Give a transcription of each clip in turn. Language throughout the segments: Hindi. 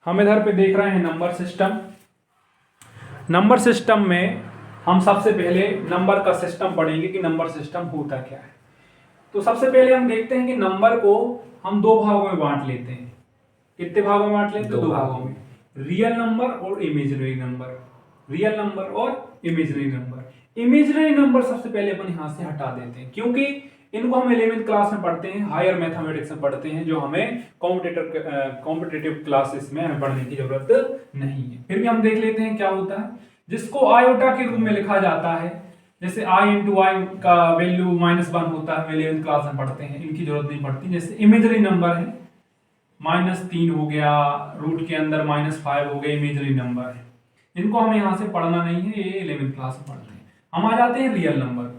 हम इधर पे देख रहे हैं नंबर सिस्टम। नंबर सिस्टम में हम सबसे पहले नंबर का सिस्टम पढ़ेंगे कि नंबर सिस्टम होता क्या है। तो सबसे पहले हम देखते हैं कि नंबर को हम दो भागों में बांट लेते हैं। कितने भागों में बांट लेते हैं? दो भागों में, रियल नंबर और इमेजिनरी नंबर। रियल नंबर और इमेजिनरी नंबर। इमेजिनरी नंबर सबसे पहले अपन यहां से हटा देते हैं, क्योंकि इनको हम 11वीं क्लास में पढ़ते हैं, हायर मैथमेटिक्स में पढ़ते हैं, जो हमें कॉम्पिटिटिव क्लासेस में हमें पढ़ने की जरूरत नहीं है। फिर भी हम देख लेते हैं क्या होता है। जिसको आयोटा के रूप में लिखा जाता है, जैसे i इंटू आई का वैल्यू -1 होता है, 11वीं क्लास में पढ़ते हैं, इनकी जरूरत नहीं पड़ती। जैसे इमेजिनरी नंबर है, -3 हो गया, रूट के अंदर -5 हो गए, इमेजिनरी नंबर है, इनको हमें यहाँ से पढ़ना नहीं है, ये 11वीं क्लास में पढ़ते हैं। हम आ जाते हैं रियल नंबर पे।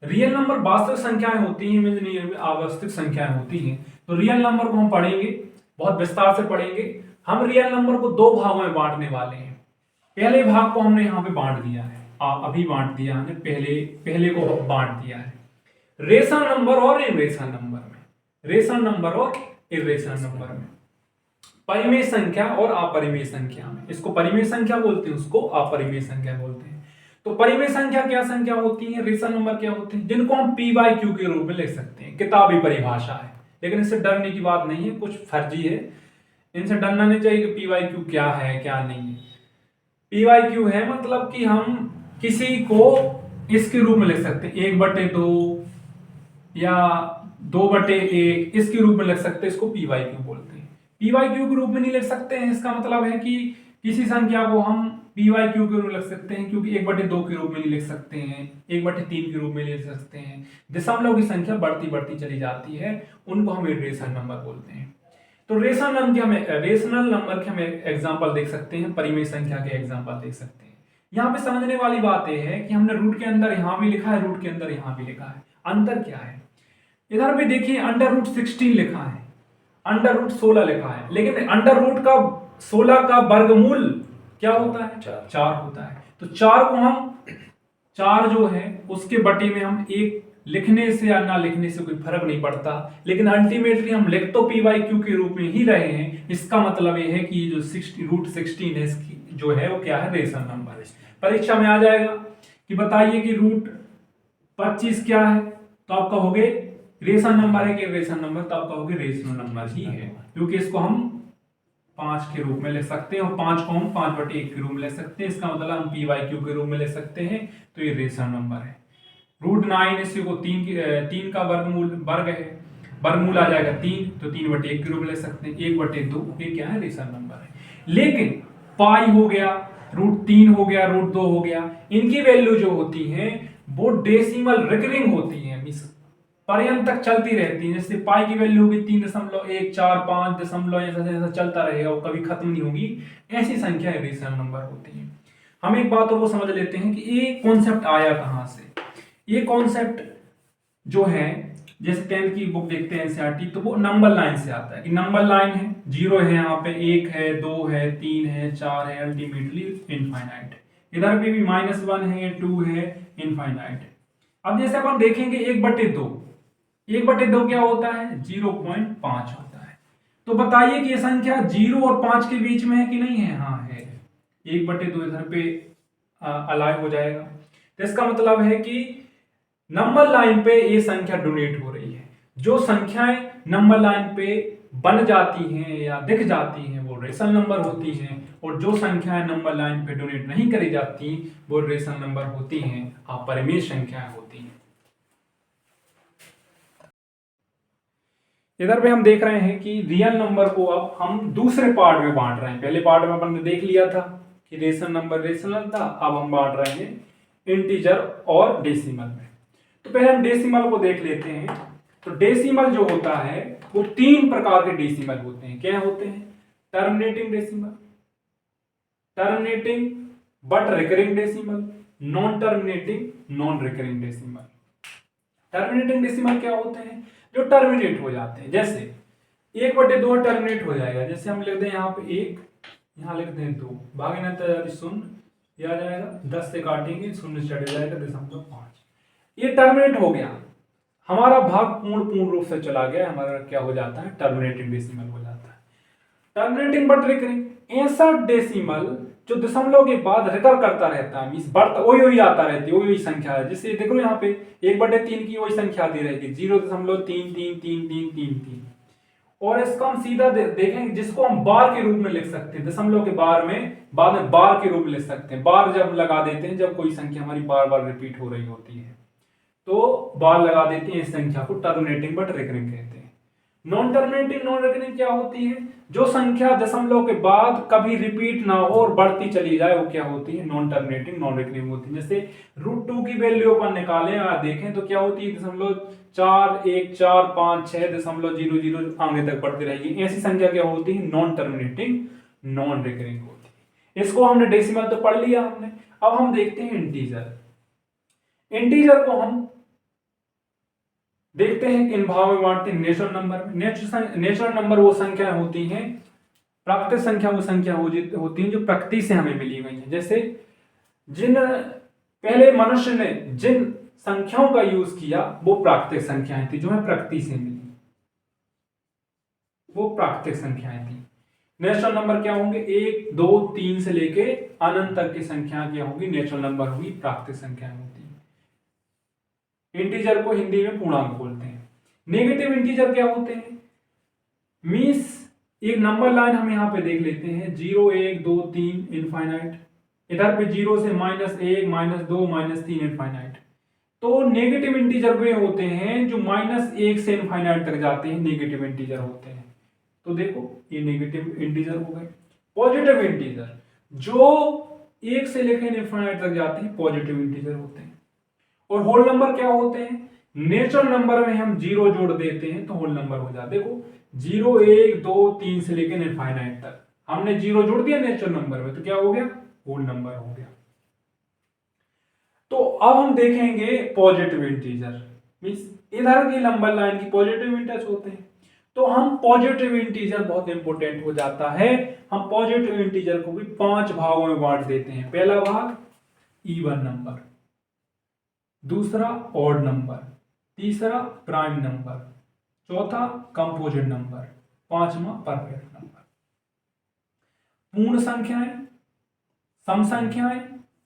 रियल नंबर वास्तविक संख्याएं होती हैं, इमेजिनरी अवास्तविक संख्याएं होती हैं। तो रियल नंबर को हम पढ़ेंगे, बहुत विस्तार से पढ़ेंगे। हम रियल नंबर को दो भागों में बांटने वाले हैं। पहले भाग को हमने यहाँ पे बांट दिया है, अभी बांट दिया हमने, पहले को बांट दिया है रेशनल नंबर और इरेशनल नंबर में। रेशनल नंबर और इरेशनल नंबर में, परिमेय संख्या और अपरिमेय संख्या में। इसको परिमेय संख्या बोलते हैं, उसको अपरिमेय संख्या बोलते हैं। तो परिमेय संख्या क्या संख्या होती है, रेशनल नंबर क्या होते हैं, जिनको हम पी बाई क्यू के रूप में लिख सकते हैं। किताबी परिभाषा है, लेकिन इससे डरने की बात नहीं है, कुछ फर्जी है, इनसे डरना नहीं चाहिए कि पी बाई क्यू क्या है क्या नहीं है। पी वाई क्यू है मतलब कि हम किसी को इसके रूप में लिख सकते हैं, 1/2 या 2/1 इसके रूप में लिख सकते हैं, इसको पी वाई क्यू बोलते हैं। पी वाई क्यू के रूप में नहीं लिख सकते हैं, इसका मतलब है कि किसी संख्या को हम पी वाई क्यू के रूप में लिख सकते हैं, क्योंकि 1/2 के रूप में नहीं लिख सकते हैं, 1/3 के रूप में लिख सकते हैं। दशमलव की संख्या बढ़ती बढ़ती चली जाती है, उनको हम इरेशनल नंबर बोलते हैं। तो रेशनल नंबर के हम एग्जांपल देख सकते हैं, परिमेय संख्या के एग्जांपल देख सकते हैं। यहाँ पे समझने वाली बात यह है कि हमने रूट के अंदर यहाँ भी लिखा है, रूट के अंदर यहाँ भी लिखा है, अंतर क्या है। इधर भी देखिए √16 लिखा है, √16 लिखा है, लेकिन √16 का वर्गमूल क्या होता है? 4 होता है। तो 4 को हम 4 जो है उसके बटे में हम एक लिखने से या ना लिखने से कोई फर्क नहीं पड़ता, लेकिन अल्टीमेटली हम लिख तो पी वाई क्यू के रूप में ही रहे हैं। इसका मतलब ये है कि जो √16 है, इसकी जो है वो क्या है? रेशनल नंबर है। परीक्षा में आ जाएगा कि बताइए कि √25 क्या है, तो आप कहोगे रेशनल नंबर है कि रेशनल नंबर, तो आप कहोगे रेशनल नंबर ही है, क्योंकि इसको हम 5 के रूप में लिख सकते हैं, और 5 को हम 5/1 के रूप में लिख सकते हैं। इसका मतलब हम पी वाई क्यू के रूप में लिख सकते हैं, तो ये रेशनल नंबर है। √9 इसी को 3 का वर्ग है, वर्गमूल आ जाएगा 3, तो 3/1 के रूप में ले सकते हैं। 1/2 ये क्या है? रेशनल नंबर है। लेकिन पाई हो गया, √3 हो गया, √2 हो गया, इनकी वैल्यू जो होती है वो डेसिमल रिकरिंग होती है, मींस पर्यंत तक चलती रहती है। जैसे पाई की वैल्यू होगी 3.145 दशमलव, ऐसा ऐसा चलता रहेगा, वो कभी खत्म नहीं होगी। ऐसी संख्या रेशनल नंबर होती है। हम एक बात और वो समझ लेते हैं कि ये कॉन्सेप्ट आया कहां से। ये कॉन्सेप्ट जो है, जैसे 10th की बुक देखते हैं एनसीईआरटी, तो वो नंबर लाइन से आता है कि नंबर लाइन है, 0 है, यहाँ पे 1 है, 2 है, 3 है, 4 है, अल्टीमेटली इनफाइनाइट। इधर पे भी -1 है, 2 है, इनफाइनाइट। अब जैसे अपन देखेंगे 1/2, 1/2 क्या होता है? 0.5 होता है। तो बताइए कि ये संख्या 0 और 5 के बीच में है कि नहीं है? हाँ है। 1/2 इधर पे अलाइ हो जाएगा, तो इसका मतलब है कि नंबर लाइन पे ये संख्या डोनेट हो रही है। जो संख्याएं नंबर लाइन पे बन जाती हैं या दिख जाती हैं वो रेशनल नंबर होती हैं, और जो संख्याएं नंबर लाइन पे डोनेट नहीं करी जाती वो रेशनल नंबर होती हैं, अपरिमेय संख्याएं होती हैं। इधर पे हम देख रहे हैं कि रियल नंबर को अब हम दूसरे पार्ट में बांट रहे हैं। पहले पार्ट में अपन ने देख लिया था कि रेशनल नंबर रेशनल था, अब हम बांट रहे हैं इंटीजर और डेसिमल में। तो पहले हम डेसिमल को देख लेते हैं। तो डेसिमल जो होता है वो 3 प्रकार के डेसिमल होते हैं। क्या होते हैं? Terminating decimal, terminating but recurring decimal, non terminating non recurring decimal. Terminating decimal क्या होते हैं? जो टर्मिनेट हो जाते हैं। जैसे 1/2 टर्मिनेट हो जाएगा, जैसे हम लिख दें यहाँ पे 1, यहाँ लिख दें 2, भागे ना 0 यह आ जाएगा, 10 से काटेंगे 0 से चढ़ जाएगा 0.5। ये टर्मिनेट हो गया, हमारा भाग पूर्ण रूप से चला गया, हमारा क्या हो जाता है? टर्मिनेटिंग डेसिमल हो जाता है। टर्मिनेटिंग बट रिकरिंग, ऐसा डेसिमल जो दशमलव के बाद रिकर करता रहता है, मीन्स बढ़ता वही आता रहती है, वही संख्या है। जैसे देखो यहाँ पे 1/3 की वही संख्या आती रहेगी 0.333333। और इसको हम सीधा देखेंगे, जिसको हम बार के रूप में लिख सकते हैं, दशमलव के बाद में बार के रूप में लिख सकते हैं। बार जब लगा देते हैं, जब कोई संख्या हमारी बार बार रिपीट हो रही होती है तो बार लगा देते हैं, इस संख्या को टर्मिनेटिंग बट रिकरिंग कहते हैं। नॉन टर्मिनेटिंग नॉन रिकरिंग क्या होती है? जो संख्या दशमलव के बाद कभी रिपीट ना हो और बढ़ती चली जाए, वो क्या होती है? नॉन टर्मिनेटिंग नॉन रिकरिंग होती है। जैसे √2 की वैल्यू अपन निकालें और देखें तो क्या होती है? 0.41456.000 आगे तक बढ़ती रहेगी। ऐसी संख्या क्या होती है? नॉन टर्मिनेटिंग नॉन रिकरिंग होती है। इसको हमने डेसिमल तो पढ़ लिया हमने। अब हम देखते हैं इंटीजर। इंटीजर को हम देखते हैं किन भाव में बांटते हैं? नेचुरल नंबर में। नेचुरल नंबर वो संख्या होती हैं, प्राकृतिक संख्या वो संख्या होती हैं जो प्रकृति से हमें मिली हुई है। जैसे पहले मनुष्य ने जिन संख्याओं का यूज किया वो प्राकृतिक संख्याएं थी, जो हमें प्रकृति से मिली, वो प्राकृतिक संख्याएं थी। नेचुरल नंबर क्या होंगे? 1 2 3 से लेके अनंत तक की संख्या क्या होगी? नेचुरल नंबर होगी, प्राकृतिक संख्याएं होती है। इंटीजर को हिंदी में पूर्णांक बोलते हैं। नेगेटिव इंटीजर क्या होते हैं? मींस एक नंबर लाइन हम यहां पे देख लेते हैं, 0 1 2 3 इनफाइनाइट। इधर पे 0 से -1 -2 -3 इनफाइनाइट। तो नेगेटिव इंटीजर वे होते हैं जो -1 से इनफाइनाइट तक जाते हैं, नेगेटिव इंटीजर होते हैं। तो देखो ये नेगेटिव इंटीजर हो गए। पॉजिटिव इंटीजर जो 1 से लेकर इनफाइनाइट तक जाते हैं, पॉजिटिव इंटीजर होते हैं। और होल नंबर क्या होते हैं? नेचुरल नंबर में हम 0 जोड़ देते हैं तो होल नंबर हो जाता है। देखो 0 1 2 3 से लेकर इनफाइनाइट तक हमने 0 जोड़ दिया नेचुरल नंबर में, तो क्या हो गया? होल नंबर हो गया। तो अब हम देखेंगे पॉजिटिव इंटीजर, मींस इधर की नंबर लाइन की पॉजिटिव इंटीजर होते हैं। तो हम पॉजिटिव इंटीजर बहुत इंपॉर्टेंट हो जाता है। हम पॉजिटिव इंटीजर को भी 5 भागों में बांट देते हैं। पहला भाग इवन नंबर, दूसरा ऑड नंबर, तीसरा प्राइम नंबर, चौथा कंपोजिट नंबर, पांचवा परफेक्ट नंबर। पूर्ण संख्याएं, सम संख्याएं,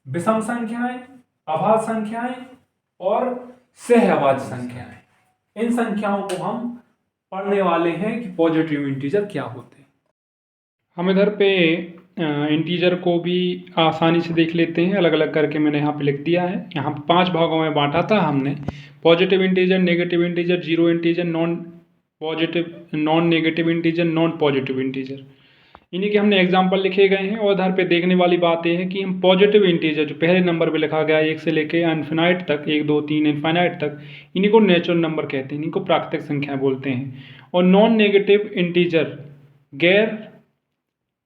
विषम संख्याएं, अभाज्य संख्याएं और सहअभाज्य संख्याएं। इन संख्याओं को हम पढ़ने वाले हैं कि पॉजिटिव इंटीजर क्या होते हैं। हम इधर पे इंटीजर को भी आसानी से देख लेते हैं। अलग अलग करके मैंने यहाँ पे लिख दिया है। यहाँ 5 भागों में बांटा था हमने, positive integer, negative integer, zero integer, non negative integer, non positive integer. इन्हीं के हमने एग्जाम्पल लिखे गए हैं। और इधर पे देखने वाली बात यह है कि हम पॉजिटिव इंटीजर जो पहले नंबर पे लिखा गया 1 से लेके इनफिनाइट तक, 1 2 3 इनफिनाइट तक, इन्हीं को नेचुरल नंबर कहते हैं, इन्हीं को प्राकृतिक संख्या बोलते हैं। और नॉन नेगेटिव इंटीजर गैर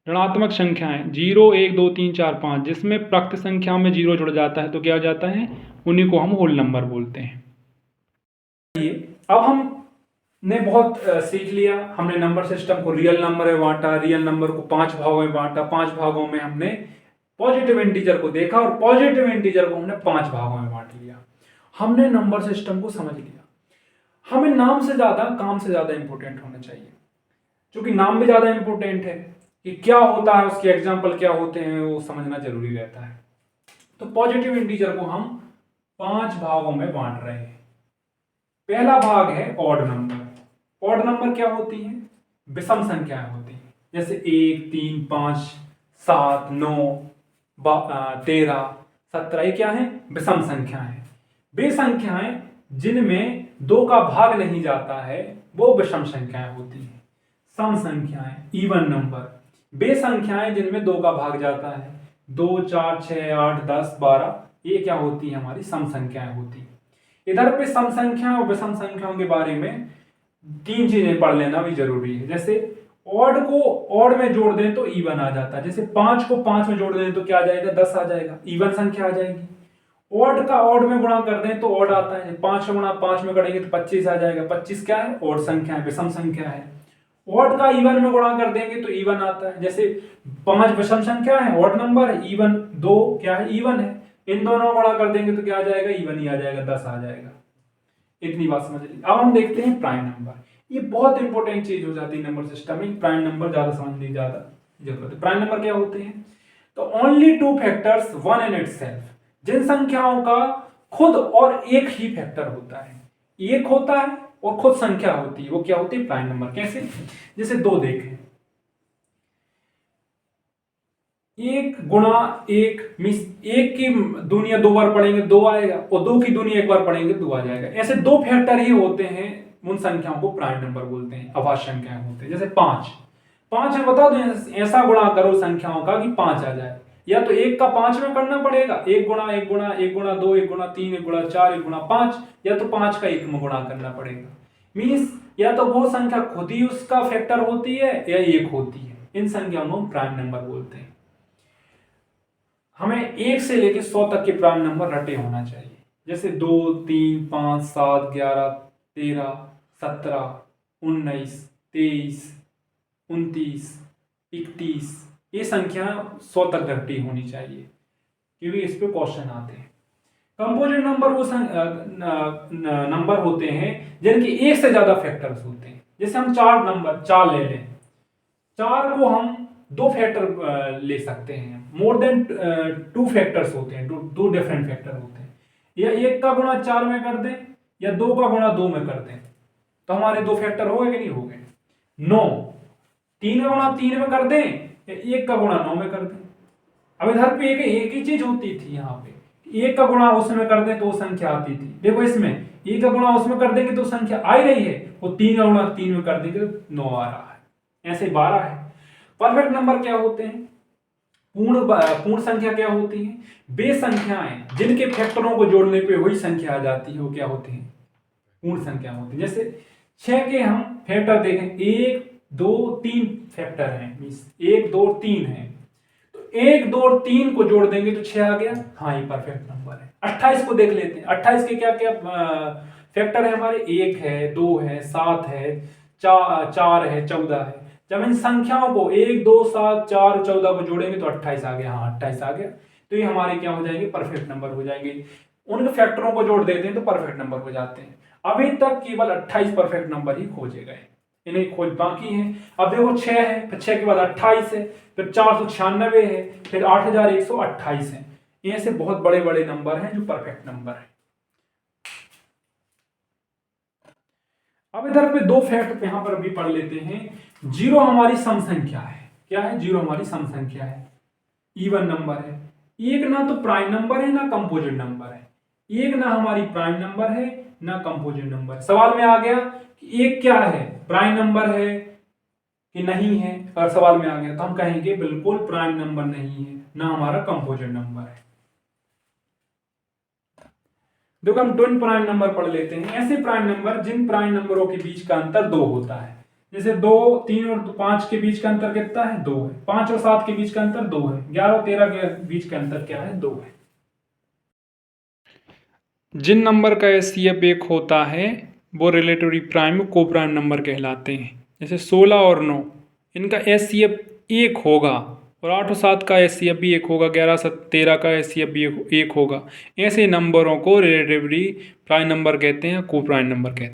ऋणात्मक संख्याएं 0 1 2 3 4 5, जिसमें प्राकृतिक संख्या में 0 जुड़ जाता है तो क्या हो जाता है? उन्हीं को हम होल नंबर बोलते हैं। अब हमने बहुत सीख लिया। हमने नंबर सिस्टम को रियल नंबर में बांटा, रियल नंबर को 5 भागों में बांटा। 5 भागों में हमने पॉजिटिव इंटीजर को देखा और पॉजिटिव इंटीजर को हमने 5 भागों में बांट लिया। हमने नंबर सिस्टम को समझ लिया। हमें नाम से ज्यादा काम से ज्यादा इंपॉर्टेंट होना चाहिए, क्योंकि नाम भी ज्यादा इंपॉर्टेंट है कि क्या होता है, उसके एग्जाम्पल क्या होते हैं, वो समझना जरूरी रहता है। तो पॉजिटिव इंटीजर को हम 5 भागों में बांट रहे हैं। पहला भाग है ऑड नंबर। ऑड नंबर क्या होती है? विषम संख्याएं होती हैं। जैसे 1 3 5 7 9 13 17, ये क्या है? विषम संख्याएं। वे संख्याएं जिनमें 2 का भाग नहीं जाता है वो विषम संख्याएं होती हैं। सम संख्याएं, इवन नंबर, वे संख्याएं जिनमें 2 का भाग जाता है, 2 4 6 8 10 12, ये क्या होती है? हमारी सम संख्याएं होती हैं। इधर पे सम संख्याओं और विषम संख्याओं के बारे में 3 चीजें पढ़ लेना भी जरूरी है। जैसे ऑड को ऑड में जोड़ दें तो इवन आ जाता है। जैसे 5 को 5 में जोड़ दें तो क्या आ जाएगा? 10 आ जाएगा, इवन संख्या आ जाएगी। ऑड का ऑड में गुणा कर दें तो ऑड आता है। 5 गुणा 5 में करेंगे तो 25 आ जाएगा। 25 क्या है? ऑड संख्या है, विषम संख्या है। ऑड का इवन में गुणा कर देंगे तो इवन आता है। जैसे 5 विषम संख्या है, ऑड नंबर है, इवन 2 क्या है? इवन है। इन दोनों गुणा कर देंगे तो क्या आ जाएगा? इवन ही आ जाएगा, 10 आ जाएगा। इतनी बात समझ ली। अब हम देखते हैं प्राइम नंबर। ये बहुत इंपॉर्टेंट चीज हो जाती है नंबर सिस्टम में। प्राइम नंबर ज्यादा समझने की ज्यादा जरूरत है। प्राइम नंबर क्या होते हैं? तो only two factors one in itself, जिन संख्याओं का खुद और एक ही फैक्टर होता है, एक होता है और खुद संख्या होती है, वो क्या होती है? Prime number. कैसे? जैसे दो देखें, एक गुणा एक मीन्स एक की दुनिया दो बार पढ़ेंगे दो आएगा, और दो की दुनिया एक बार पढ़ेंगे दो आ जाएगा। ऐसे दो फैक्टर ही होते हैं, उन संख्याओं को प्राइम नंबर बोलते हैं, अभाज्य संख्याएं होते हैं। जैसे पांच, पांच में बता दो ऐसा गुणा करो संख्याओं का कि पांच आ जाए, या तो एक का पांच में करना पड़ेगा, एक गुणा एक गुणा एक गुणा दो एक गुणा तीन एक गुणा चार एक गुणा पांच, या तो पांच का एक में गुणा करना पड़ेगा। मीन्स या तो वो संख्या खुद ही उसका फैक्टर होती है या एक होती है। इन संख्याओं को हम प्राइम नंबर बोलते हैं। हमें एक से लेकर 100 तक के प्राइम नंबर रटे होना चाहिए। जैसे 2, 3, 5, 7, 11, 13, 17, 19, 23, 29, 31, ये संख्या 100 तक रटी होनी चाहिए, क्योंकि इस पे क्वेश्चन आते हैं। कंपोजिट नंबर वो नंबर होते हैं जिनके एक से ज्यादा फैक्टर्स होते हैं। जैसे हम चार ले लें, चार को हम दो फैक्टर ले सकते हैं, मोर देन टू फैक्टर्स होते हैं, दो डिफरेंट फैक्टर होते हैं। या एक का गुणा चार में कर दें या दो का गुणा दो में कर दें, तो हमारे दो फैक्टर हो गए कि नहीं हो गए? नो। तीन का गुणा तीन में कर दें या एक का गुणा नौ में कर दें। अब इधर पे एक ही चीज होती थी, यहाँ पे एक का गुणा उसमें कर दें तो संख्या आती थी। देखो इसमें एक का गुणा उसमें कर देंगे तो संख्या आ ही रही है, और तीन का गुणा तीन में कर देंगे तो 9 आ रहा है। ऐसे 12 है। परफेक्ट नंबर क्या होते हैं? पूर्ण संख्या क्या होती है? वे संख्याएं जिनके फैक्टरों को जोड़ने पे वही संख्या आ जाती है, वो क्या होती है? पूर्ण संख्या होती है। जैसे 6 के हम फैक्टर देखें, 1 2 3 फैक्टर हैं, 1 2 3 है, तो 1 2 और 3 को जोड़ देंगे तो 6 आ गया। हाँ, ये परफेक्ट नंबर है। 28 को देख लेते हैं, 28 के क्या क्या फैक्टर है हमारे? 1 है, 2 है, 7 है, 4 है, 14 है। जब इन संख्याओं को 1 2 7 4 14 को जोड़ेंगे तो 28 आ गया। हाँ, 28 आ गया। तो ये हमारे क्या हो जाएंगे? परफेक्ट नंबर हो जाएंगे। उनके फैक्टरों को जोड़ देते हैं तो परफेक्ट नंबर हो जाते हैं। अभी तक केवल 28 परफेक्ट नंबर ही खोजे गए, इन्हें खोज बाकी है। अब देखो 6 है, फिर 6 के बाद 28 है, फिर 496 है, फिर 8128 है। ऐसे बहुत बड़े बड़े नंबर हैं जो परफेक्ट नंबर है। अब इधर पे दो फैक्ट यहां पर अभी पढ़ लेते हैं। जीरो हमारी सम संख्या है। क्या है? जीरो हमारी सम संख्या है, इवन नंबर है। एक ना तो प्राइम नंबर है ना कंपोजिट नंबर है। एक ना हमारी प्राइम नंबर है ना कंपोजिट नंबर। सवाल में आ गया कि एक क्या है, प्राइम नंबर है कि नहीं है। अगर सवाल में आ गया तो हम कहेंगे बिल्कुल प्राइम नंबर नहीं है, ना हमारा कंपोजिट नंबर है। देखो हम ट्विन प्राइम नंबर पढ़ लेते हैं। ऐसे प्राइम नंबर जिन प्राइम नंबरों के बीच का अंतर 2 होता है। जैसे 2 3 और 5 के बीच का अंतर कितना है? 2 है। 5 और 7 के बीच का अंतर 2 है। 11 और 13 के बीच का अंतर क्या है? 2 है। जिन नंबर का एचसीएफ 1 होता है वो रिलेटिवली प्राइम को प्राइम नंबर कहलाते हैं। जैसे 16 और 9, इनका एचसीएफ 1 होगा, और 8 और 7 का एचसीएफ भी 1 होगा, 11 और 13 का एचसीएफ भी 1 होगा। ऐसे नंबरों को रिलेटिवली प्राइम नंबर कहते हैं, को प्राइम नंबर कहते हैं।